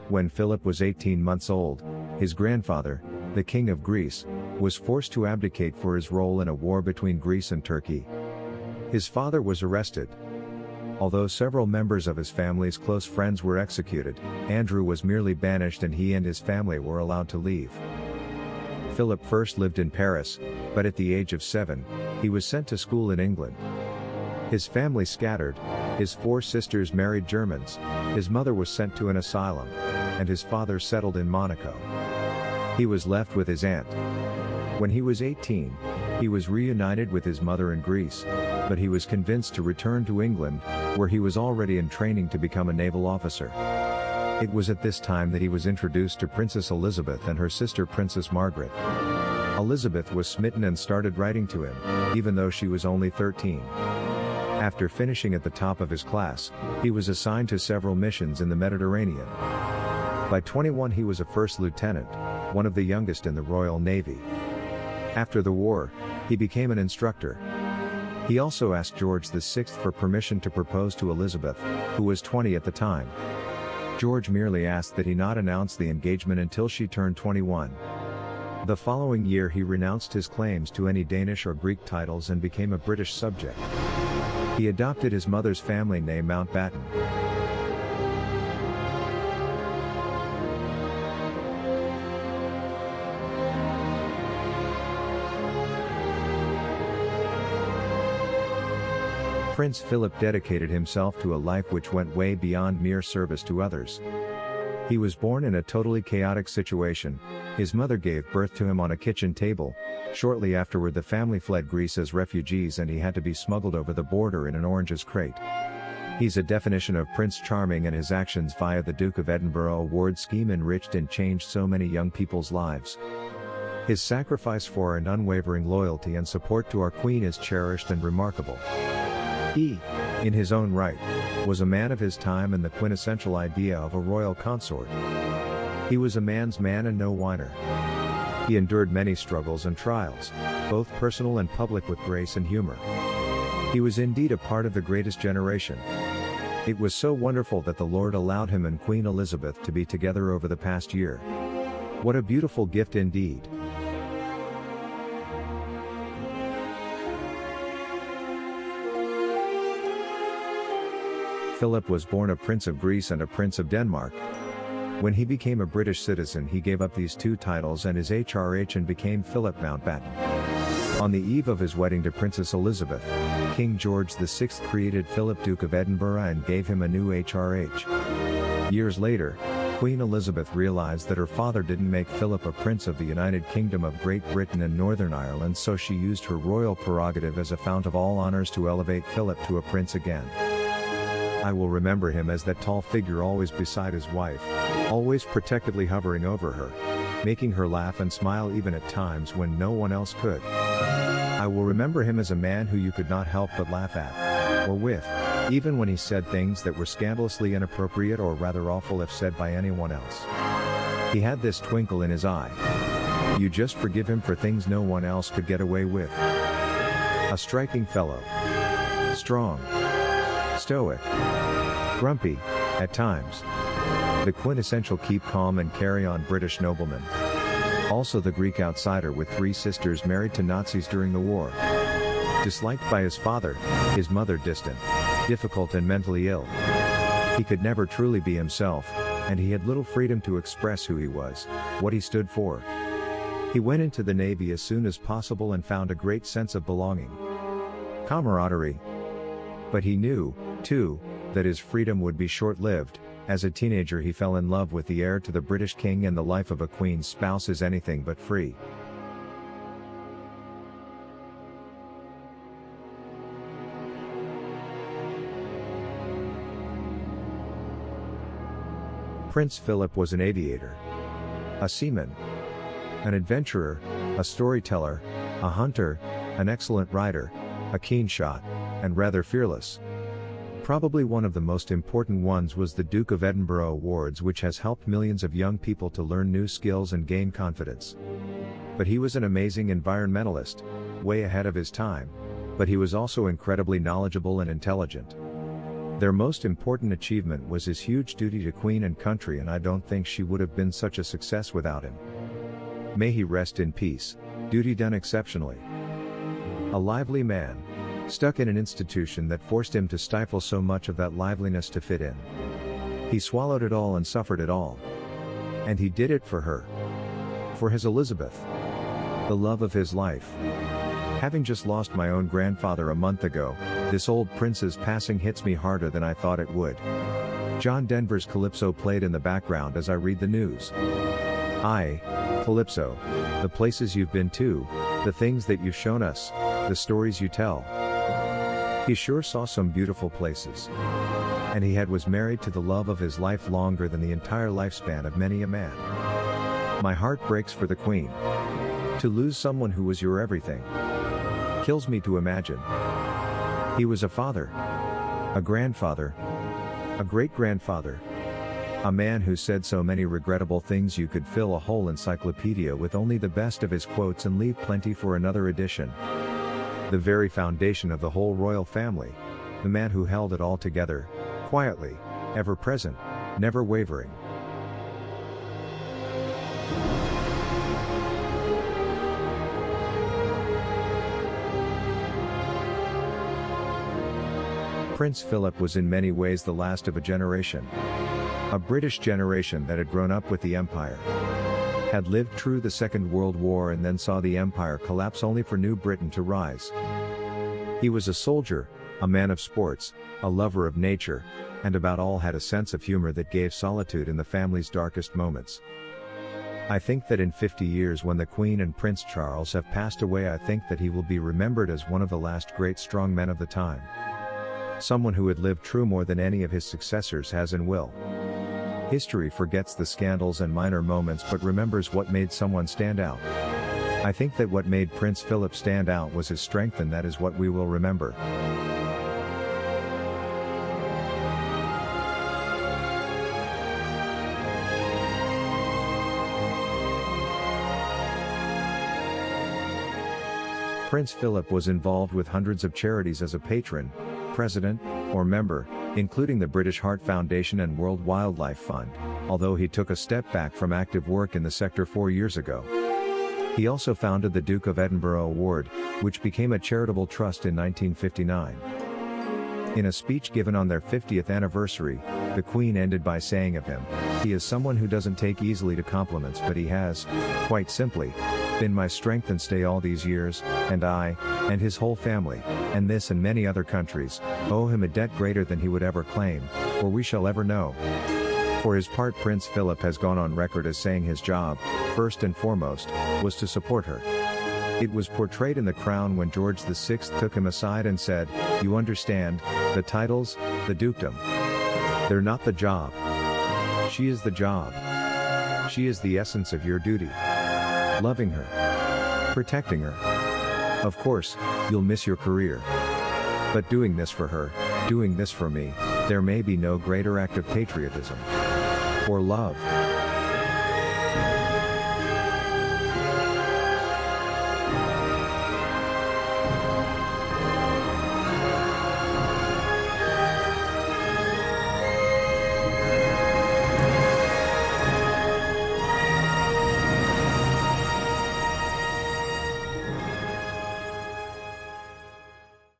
When Philip was 18 months old, his grandfather, the King of Greece, was forced to abdicate for his role in a war between Greece and Turkey. His father was arrested. Although several members of his family's close friends were executed, Andrew was merely banished and he and his family were allowed to leave. Philip first lived in Paris, but at the age of 7, he was sent to school in England. His family scattered, his 4 sisters married Germans, his mother was sent to an asylum, and his father settled in Monaco. He was left with his aunt. When he was 18, he was reunited with his mother in Greece, but he was convinced to return to England, where he was already in training to become a naval officer. It was at this time that he was introduced to Princess Elizabeth and her sister Princess Margaret. Elizabeth was smitten and started writing to him, even though she was only 13. After finishing at the top of his class, he was assigned to several missions in the Mediterranean. By 21 he was a first lieutenant, one of the youngest in the Royal Navy. After the war, he became an instructor. He also asked George VI for permission to propose to Elizabeth, who was 20 at the time. George merely asked that he not announce the engagement until she turned 21. The following year he renounced his claims to any Danish or Greek titles and became a British subject. He adopted his mother's family name Mountbatten. Prince Philip dedicated himself to a life which went way beyond mere service to others. He was born in a totally chaotic situation. His mother gave birth to him on a kitchen table. Shortly afterward the family fled Greece as refugees and he had to be smuggled over the border in an oranges crate. He's a definition of Prince Charming, and his actions via the Duke of Edinburgh award scheme enriched and changed so many young people's lives. His sacrifice for and unwavering loyalty and support to our Queen is cherished and remarkable. He, in his own right, was a man of his time and the quintessential idea of a royal consort. He was a man's man and no whiner. He endured many struggles and trials, both personal and public, with grace and humor. He was indeed a part of the greatest generation. It was so wonderful that the Lord allowed him and Queen Elizabeth to be together over the past year. What a beautiful gift indeed. Philip was born a Prince of Greece and a Prince of Denmark. When he became a British citizen he gave up these 2 titles and his HRH and became Philip Mountbatten. On the eve of his wedding to Princess Elizabeth, King George VI created Philip Duke of Edinburgh and gave him a new HRH. Years later, Queen Elizabeth realized that her father didn't make Philip a Prince of the United Kingdom of Great Britain and Northern Ireland, so she used her royal prerogative as a fount of all honors to elevate Philip to a prince again. I will remember him as that tall figure always beside his wife, always protectively hovering over her, making her laugh and smile even at times when no one else could. I will remember him as a man who you could not help but laugh at, or with, even when he said things that were scandalously inappropriate or rather awful if said by anyone else. He had this twinkle in his eye. You just forgive him for things no one else could get away with. A striking fellow. Strong. Stoic. Grumpy, at times. The quintessential keep calm and carry on British nobleman. Also the Greek outsider with 3 sisters married to Nazis during the war. Disliked by his father, his mother distant, difficult and mentally ill. He could never truly be himself, and he had little freedom to express who he was, what he stood for. He went into the Navy as soon as possible and found a great sense of belonging. Camaraderie. But he knew, too, that his freedom would be short-lived. As a teenager he fell in love with the heir to the British king, and the life of a queen's spouse is anything but free. Prince Philip was an aviator, a seaman, an adventurer, a storyteller, a hunter, an excellent rider, a keen shot, and rather fearless. Probably one of the most important ones was the Duke of Edinburgh Awards, which has helped millions of young people to learn new skills and gain confidence. But he was an amazing environmentalist, way ahead of his time, but he was also incredibly knowledgeable and intelligent. Their most important achievement was his huge duty to Queen and country, and I don't think she would have been such a success without him. May he rest in peace. Duty done exceptionally. A lively man, stuck in an institution that forced him to stifle so much of that liveliness to fit in. He swallowed it all and suffered it all. And he did it for her. For his Elizabeth. The love of his life. Having just lost my own grandfather a month ago, this old prince's passing hits me harder than I thought it would. John Denver's Calypso played in the background as I read the news. Aye, Calypso. The places you've been to, the things that you've shown us, the stories you tell. He sure saw some beautiful places. And he was married to the love of his life longer than the entire lifespan of many a man. My heart breaks for the Queen. To lose someone who was your everything kills me to imagine. He was a father, a grandfather, a great-grandfather, a man who said so many regrettable things you could fill a whole encyclopedia with only the best of his quotes and leave plenty for another edition. The very foundation of the whole royal family, the man who held it all together, quietly, ever present, never wavering. Prince Philip was in many ways the last of a generation. A British generation that had grown up with the Empire. Had lived through the Second World War and then saw the Empire collapse only for New Britain to rise. He was a soldier, a man of sports, a lover of nature, and about all had a sense of humor that gave solitude in the family's darkest moments. I think that in 50 years when the Queen and Prince Charles have passed away, I think that he will be remembered as one of the last great strong men of the time. Someone who had lived through more than any of his successors has and will. History forgets the scandals and minor moments but remembers what made someone stand out. I think that what made Prince Philip stand out was his strength, and that is what we will remember. Prince Philip was involved with hundreds of charities as a patron, president, or member, including the British Heart Foundation and World Wildlife Fund, although he took a step back from active work in the sector 4 years ago. He also founded the Duke of Edinburgh Award, which became a charitable trust in 1959. In a speech given on their 50th anniversary, the Queen ended by saying of him, "He is someone who doesn't take easily to compliments, but he has, quite simply, been my strength and stay all these years, and I, and his whole family, and this and many other countries, owe him a debt greater than he would ever claim, or we shall ever know." For his part, Prince Philip has gone on record as saying his job, first and foremost, was to support her. It was portrayed in The Crown when George VI took him aside and said, "You understand, the titles, the dukedom. They're not the job. She is the job. She is the essence of your duty. Loving her. Protecting her. Of course, you'll miss your career. But doing this for her, doing this for me, there may be no greater act of patriotism. Or love."